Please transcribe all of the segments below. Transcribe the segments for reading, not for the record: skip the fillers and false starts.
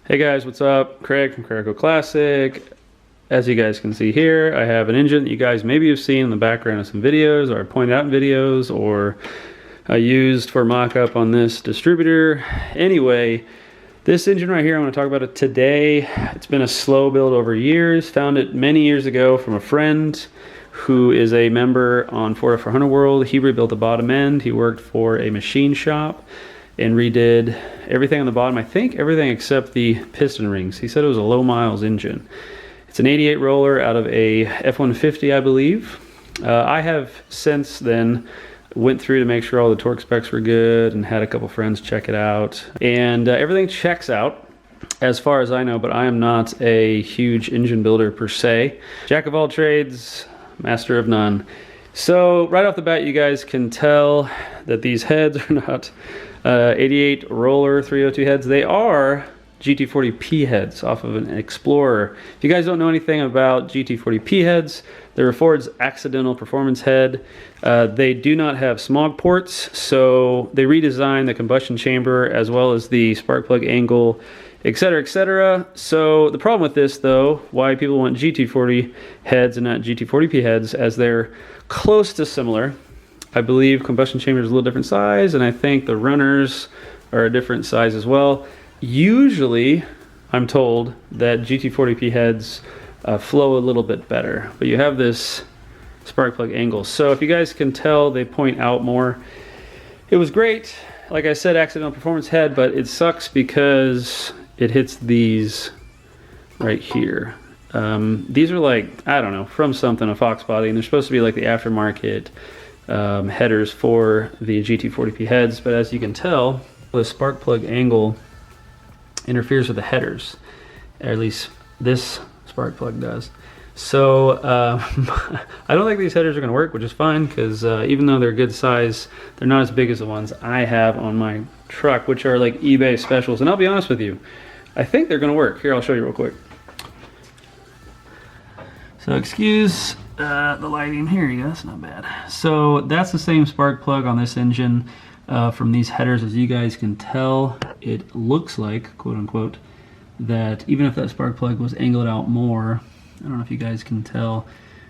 Hey guys, what's up? Craig from CraigerCoClassic. As you guys can see here, I have an engine that you guys maybe have seen in the background of some videos, or I pointed out in videos, or I used for mock-up on this distributor. Anyway, this engine right here, I'm going to talk about it today. It's been a slow build over years. Found it many years ago from a friend who is a member on Ford F100 World. He rebuilt the bottom end. He worked for a machine shop and redid everything on the bottom. I think everything except the piston rings. He said it was a low miles engine. It's an 88 roller out of a F150, I believe. I have since then went through to make sure all the torque specs were good and had a couple friends check it out. And everything checks out as far as I know, but I am not a huge engine builder per se. Jack of all trades, master of none. So right off the bat, you guys can tell that these heads are not 88 roller 302 heads. They are GT40P heads off of an Explorer. If you guys don't know anything about GT40P heads, they're Ford's accidental performance head. They do not have smog ports, so they redesigned the combustion chamber as well as the spark plug angle, etc., etc. So the problem with this, though, why people want GT40 heads and not GT40P heads, as they're close to similar. I believe combustion chamber is a little different size, and I think the runners are a different size as well. Usually, I'm told that GT40P heads flow a little bit better, but you have this spark plug angle. So if you guys can tell, they point out more. It was great, like I said, accidental performance head, but it sucks because it hits these right here. These are like, I don't know, from something, a Fox body, and they're supposed to be like the aftermarket headers for the GT40P heads, but as you can tell, the spark plug angle interferes with the headers, or at least this spark plug does. So I don't think these headers are going to work, which is fine, because even though they're good size, they're not as big as the ones I have on my truck, which are like eBay specials. And I'll be honest with you, I think they're going to work. Here, I'll show you real quick. So excuse the lighting. Here you go, that's not bad. So that's the same spark plug on this engine from these headers. As you guys can tell, it looks like, quote unquote, that even if that spark plug was angled out more, I don't know if you guys can tell,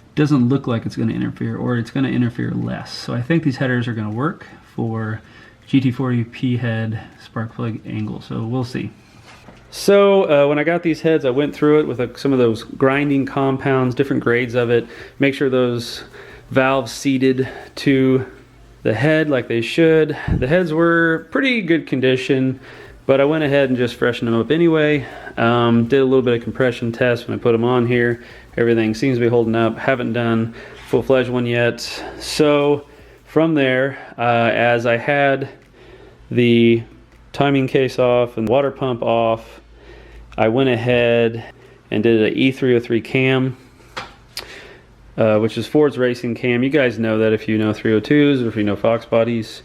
it doesn't look like it's going to interfere, or it's going to interfere less. So I think these headers are going to work for GT40P head spark plug angle, so we'll see. So when I got these heads, I went through it with some of those grinding compounds, different grades of it, make sure those valves seated to the head like they should. The heads were pretty good condition, but I went ahead and just freshened them up anyway. Did a little bit of compression test when I put them on here. Everything seems to be holding up. Haven't done full-fledged one yet. So from there, as I had the timing case off and water pump off, I went ahead and did an E303 cam, which is Ford's racing cam. You guys know that if you know 302s or if you know Fox bodies.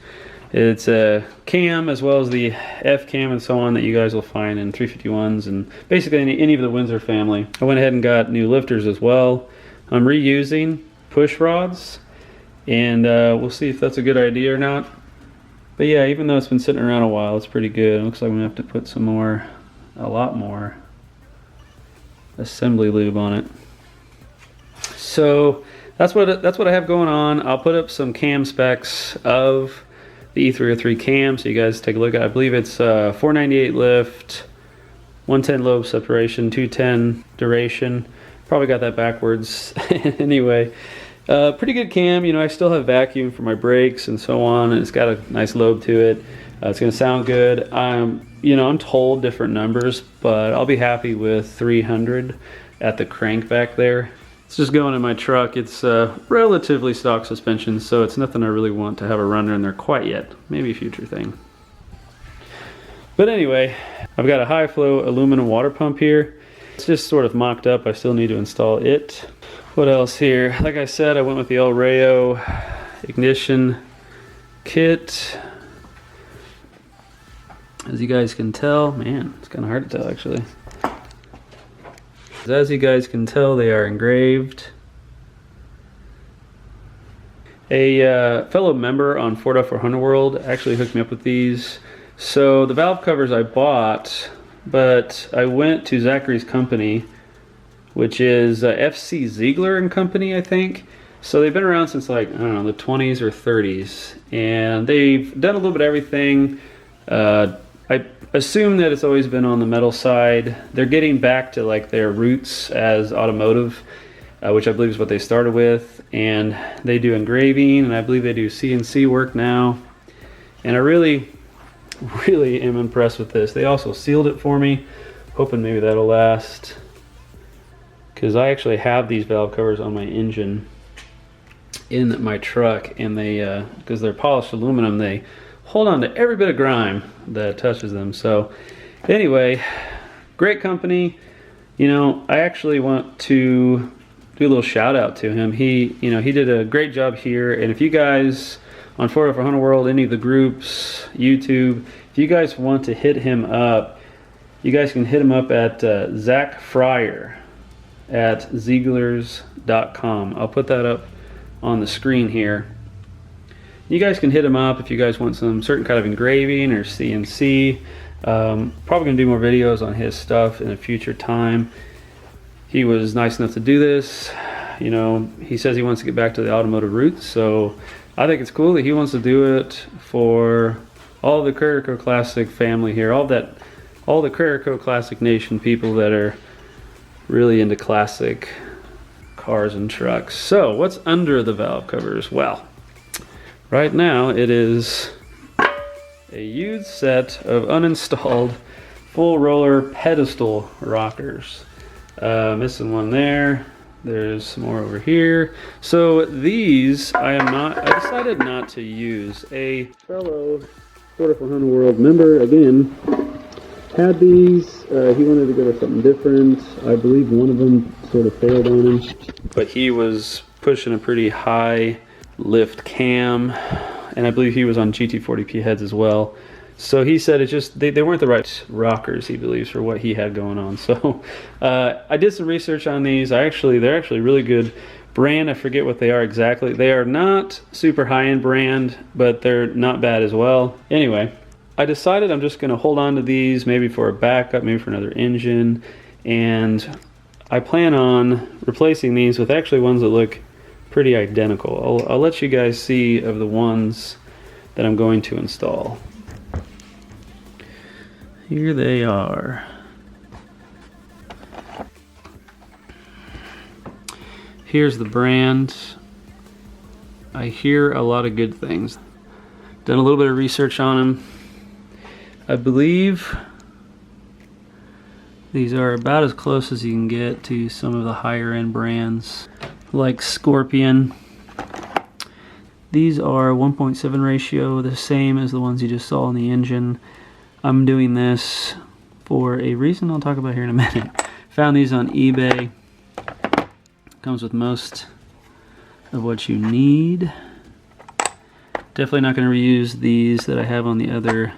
It's a cam as well as the F cam and so on that you guys will find in 351s and basically any of the Windsor family. I went ahead and got new lifters as well. I'm reusing push rods, and we'll see if that's a good idea or not. But yeah, even though it's been sitting around a while, it's pretty good. It looks like I'm gonna have to put some more, a lot more assembly lube on it. So that's what I have going on. I'll put up some cam specs of the E303 cam so you guys take a look at it. I believe it's 498 lift, 110 lobe separation, 210 duration. Probably got that backwards. Anyway, pretty good cam. You know, I still have vacuum for my brakes and so on, and it's got a nice lobe to it. It's going to sound good. You know, I'm told different numbers, but I'll be happy with 300 at the crank back there. It's just going in my truck. It's relatively stock suspension, so it's nothing I really want to have a runner in there quite yet. Maybe a future thing. But anyway, I've got a high flow aluminum water pump here. It's just sort of mocked up. I still need to install it. What else here? Like I said, I went with the El Rayo ignition kit. As you guys can tell, man, it's kind of hard to tell actually. As you guys can tell, they are engraved. A fellow member on Ford F100 World actually hooked me up with these. So the valve covers I bought but I went to Zachary's company, which is FC Ziegler and Company, I think. So they've been around since, like, I don't know, the 20s or 30s, and they've done a little bit of everything. I assume that it's always been on the metal side. They're getting back to like their roots as automotive, which I believe is what they started with, and they do engraving, and I believe they do CNC work now. And I really am impressed with this. They also sealed it for me, hoping maybe that'll last, because I actually have these valve covers on my engine in my truck, and they because they're polished aluminum, they hold on to every bit of grime that touches them. So anyway, great company. You know, I actually want to do a little shout out to him. He did a great job here, and if you guys on Ford F100 World, any of the groups, YouTube, if you guys want to hit him up, you guys can hit him up at Zach Fryer at Zieglers.com. I'll put that up on the screen here. You guys can hit him up if you guys want some certain kind of engraving or CNC. Probably gonna do more videos on his stuff in a future time. He was nice enough to do this. You know, he says he wants to get back to the automotive roots, so I think it's cool that he wants to do it for all the CraigerCoClassic family here, all the CraigerCoClassic Nation people that are really into classic cars and trucks. So what's under the valve covers? Well, right now it is a used set of uninstalled full roller pedestal rockers. Missing one there. There's some more over here. So these I decided not to use. A fellow Ford F100 World member, again, had these. He wanted to go with something different. I believe one of them sort of failed on him, but he was pushing a pretty high lift cam, and I believe he was on GT40P heads as well. So he said they weren't the right rockers, he believes, for what he had going on. So I did some research on these. They're actually really good brand. I forget what they are exactly. They are not super high-end brand, but they're not bad as well. Anyway, I decided I'm just going to hold on to these, maybe for a backup, maybe for another engine, and I plan on replacing these with actually ones that look pretty identical. I'll let you guys see of the ones that I'm going to install. Here they are. Here's the brand. I hear a lot of good things. Done a little bit of research on them. I believe these are about as close as you can get to some of the higher end brands like Scorpion. These are 1.7 ratio, the same as the ones you just saw in the engine. I'm doing this for a reason I'll talk about here in a minute. Found these on eBay. Comes with most of what you need. Definitely not going to reuse these that I have on the other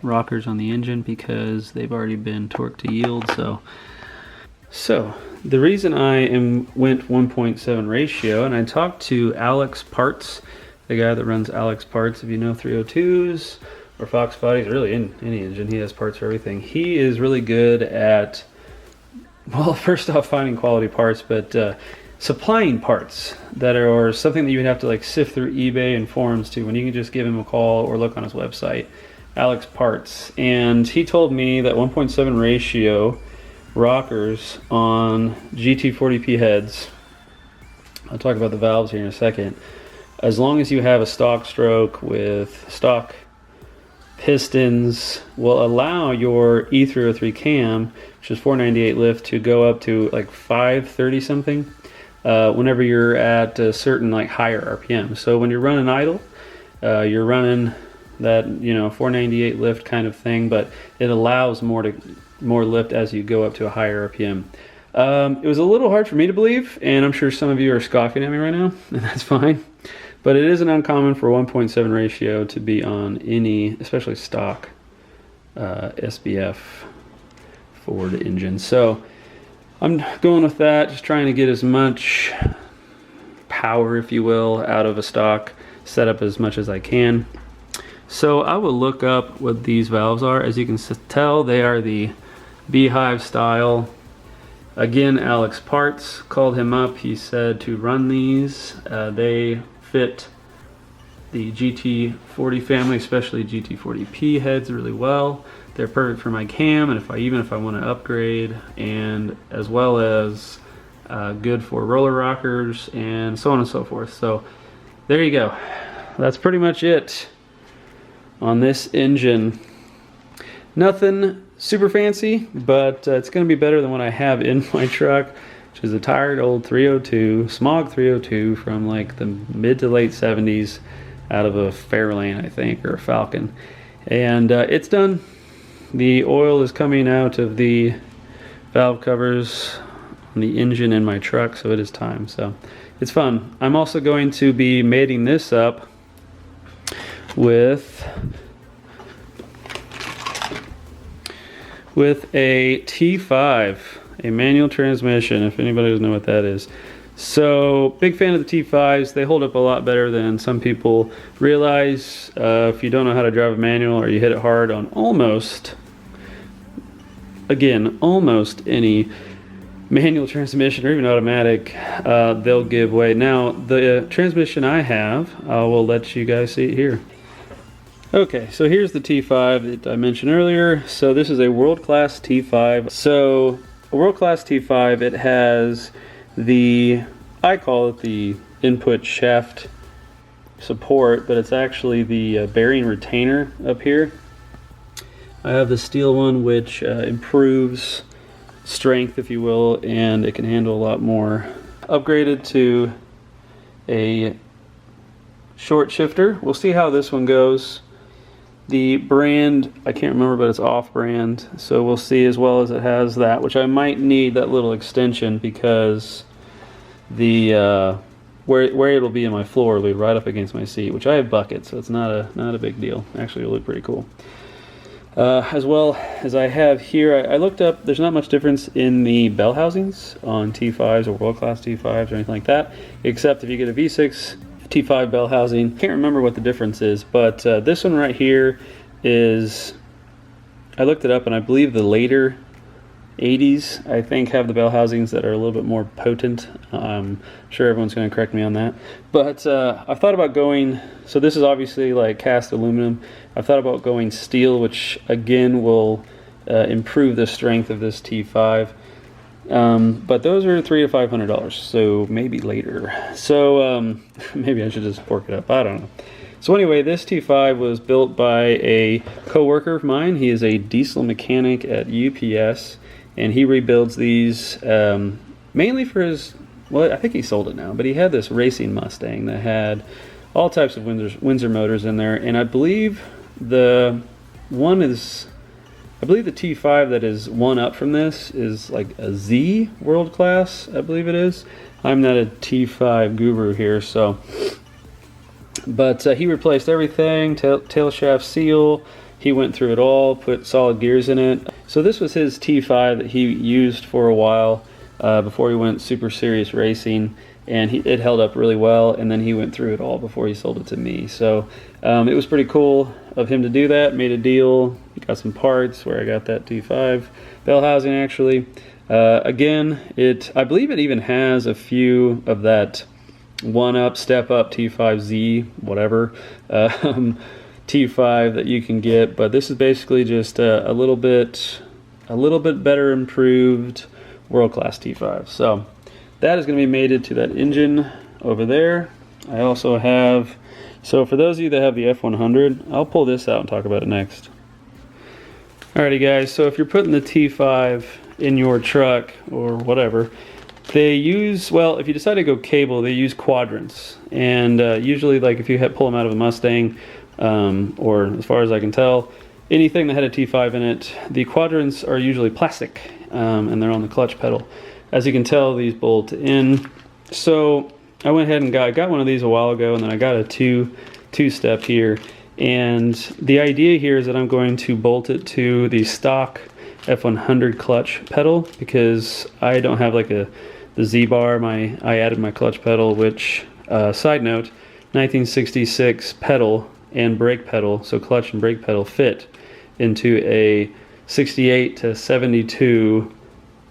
rockers on the engine because they've already been torqued to yield. So the reason I went 1.7 ratio, and I talked to Alex Parts, the guy that runs Alex Parts, if you know 302s or Fox bodies, really in any engine, he has parts for everything. He is really good at, well, first off, finding quality parts, but supplying parts that are something that you would have to like sift through eBay and forums to, when you can just give him a call or look on his website, Alex Parts. And he told me that 1.7 ratio rockers on GT40P heads, I'll talk about the valves here in a second, as long as you have a stock stroke with stock pistons, will allow your E303 cam, which is 498 lift, to go up to like 530 something whenever you're at a certain like higher RPM. So when you're running idle, you're running that 498 lift kind of thing, but it allows more lift as you go up to a higher RPM. It was a little hard for me to believe, and I'm sure some of you are scoffing at me right now, and that's fine. But it isn't uncommon for 1.7 ratio to be on any, especially stock SBF Ford engine. So I'm going with that, just trying to get as much power, if you will, out of a stock setup as much as I can. So I will look up what these valves are. As you can tell, they are the beehive style. Again, Alex Parts called him up. He said to run these. They fit the GT40 family, especially GT40P heads, really well. They're perfect for my cam, and even if I want to upgrade, and as well as good for roller rockers and so on and so forth. So there you go. That's pretty much it on this engine. Nothing super fancy, but it's going to be better than what I have in my truck, which is a tired old 302, Smog 302 from like the mid to late 70s out of a Fairlane, I think, or a Falcon. And it's done. The oil is coming out of the valve covers on the engine in my truck, so it is time. So it's fun. I'm also going to be mating this up with a T5, a manual transmission, if anybody doesn't know what that is. So, big fan of the T5s. They hold up a lot better than some people realize. If you don't know how to drive a manual, or you hit it hard on almost any manual transmission or even automatic, they'll give way. Now, the transmission I have, I will let you guys see it here. Okay, so here's the T5 that I mentioned earlier. So this is a world-class T5. So a world-class T5, it has I call it the input shaft support, but it's actually the bearing retainer up here. I have the steel one, which improves strength, if you will, and it can handle a lot more. Upgraded to a short shifter. We'll see how this one goes. The brand, I can't remember, but it's off-brand, so we'll see, as well as it has that, which I might need that little extension because the where it'll be in my floor will be right up against my seat, which I have buckets, so it's not a big deal. Actually, it'll look pretty cool. As well as I have here, I looked up, there's not much difference in the bell housings on T5s or world-class T5s or anything like that, except if you get a V6 T5 bell housing. Can't remember what the difference is, but this one right here is, I looked it up, and I believe the later 80s, I think, have the bell housings that are a little bit more potent. I'm sure everyone's going to correct me on that. But I've thought about going, so this is obviously like cast aluminum. I've thought about going steel, which again will improve the strength of this T5. But those are $300 to $500, so maybe later. So maybe I should just fork it up, I don't know. So anyway, this T5 was built by a co-worker of mine. He is a diesel mechanic at UPS, and he rebuilds these mainly for his, well, I think he sold it now, but he had this racing Mustang that had all types of Windsor motors in there, and I believe the T5 that is one up from this is like a Z World Class, I believe it is. I'm not a T5 guru here, so. But he replaced everything, tail shaft seal, he went through it all, put solid gears in it. So this was his T5 that he used for a while before he went super serious racing, and it held up really well, and then he went through it all before he sold it to me. So it was pretty cool of him to do that. Made a deal, got some parts where I got that T5 bell housing actually. Again, I believe it even has a few of that one-up, step-up T5Z, whatever, T5 that you can get, but this is basically just a little bit better improved world-class T5. So that is going to be mated to that engine over there. I also have, so for those of you that have the F100, I'll pull this out and talk about it next. Alrighty guys, so if you're putting the T5 in your truck or whatever, they use, well, if you decide to go cable, they use quadrants. And usually, like if you pull them out of a Mustang, or as far as I can tell, anything that had a T5 in it, the quadrants are usually plastic, and they're on the clutch pedal. As you can tell, these bolt in. So I went ahead and got one of these a while ago, and then I got a two-step here. And the idea here is that I'm going to bolt it to the stock F100 clutch pedal, because I don't have like the Z-bar. I added my clutch pedal, which, side note, 1966 pedal and brake pedal, so clutch and brake pedal, fit into a 68 to 72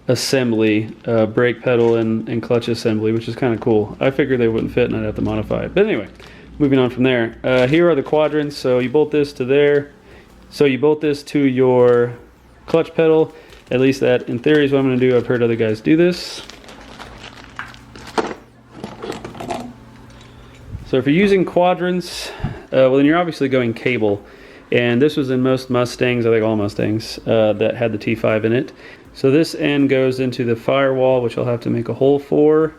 assembly, brake pedal and clutch assembly, which is kind of cool. I figured they wouldn't fit and I'd have to modify it. But anyway, moving on from there. Here are the quadrants. So you bolt this to there. So you bolt this to your clutch pedal. At least that, in theory, is what I'm going to do. I've heard other guys do this. So if you're using quadrants, well, then you're obviously going cable. And this was in most Mustangs, I think all Mustangs, that had the T5 in it. So this end goes into the firewall, which I'll have to make a hole for.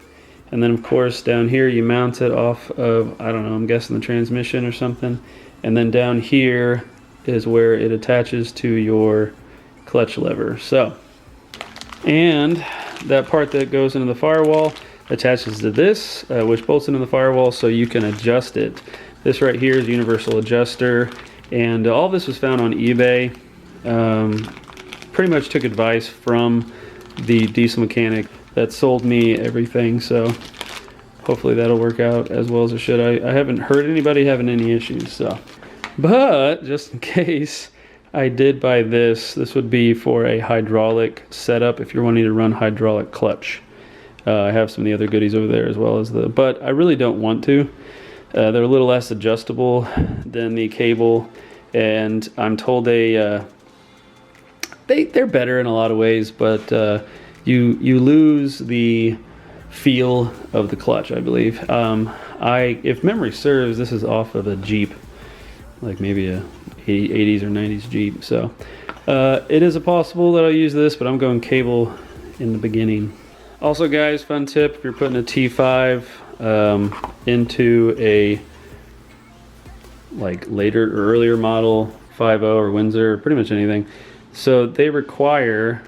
And then, of course, down here you mount it off of, I don't know, I'm guessing the transmission or something. And then down here is where it attaches to your clutch lever. So, and that part that goes into the firewall attaches to this, which bolts into the firewall so you can adjust it. This right here is a universal adjuster, and all this was found on eBay. Pretty much took advice from the diesel mechanic that sold me everything, so hopefully that'll work out as well as it should. I haven't heard anybody having any issues, so. But just in case, I did buy this. This would be for a hydraulic setup if you're wanting to run hydraulic clutch. I have some of the other goodies over there as well as but I really don't want to. They're a little less adjustable than the cable, and I'm told they're better in a lot of ways, but you lose the feel of the clutch, I believe. If memory serves, this is off of a Jeep, like maybe a 80s or 90s Jeep. So it is possible that I'll use this, but I'm going cable in the beginning. Also, guys, fun tip: if you're putting a T5 into a like later or earlier model 5.0 or Windsor, pretty much anything, so they require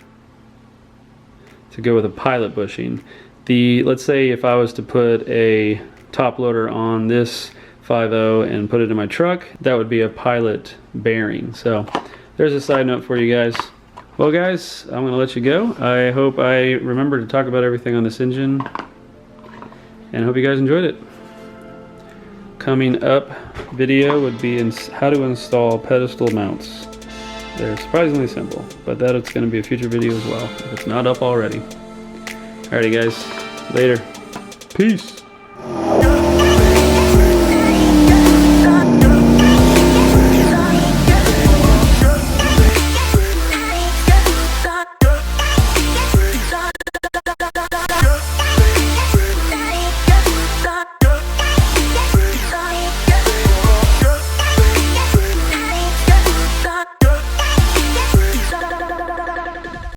to go with a pilot bushing. Let's say if I was to put a top loader on this 5.0 and put it in my truck, that would be a pilot bearing. So there's a side note for you guys. Well, guys, I'm gonna let you go. I hope I remember to talk about everything on this engine, and I hope you guys enjoyed it. Coming up video would be how to install pedestal mounts. They're surprisingly simple, but that's going to be a future video as well, if it's not up already. Alrighty, guys, later. Peace.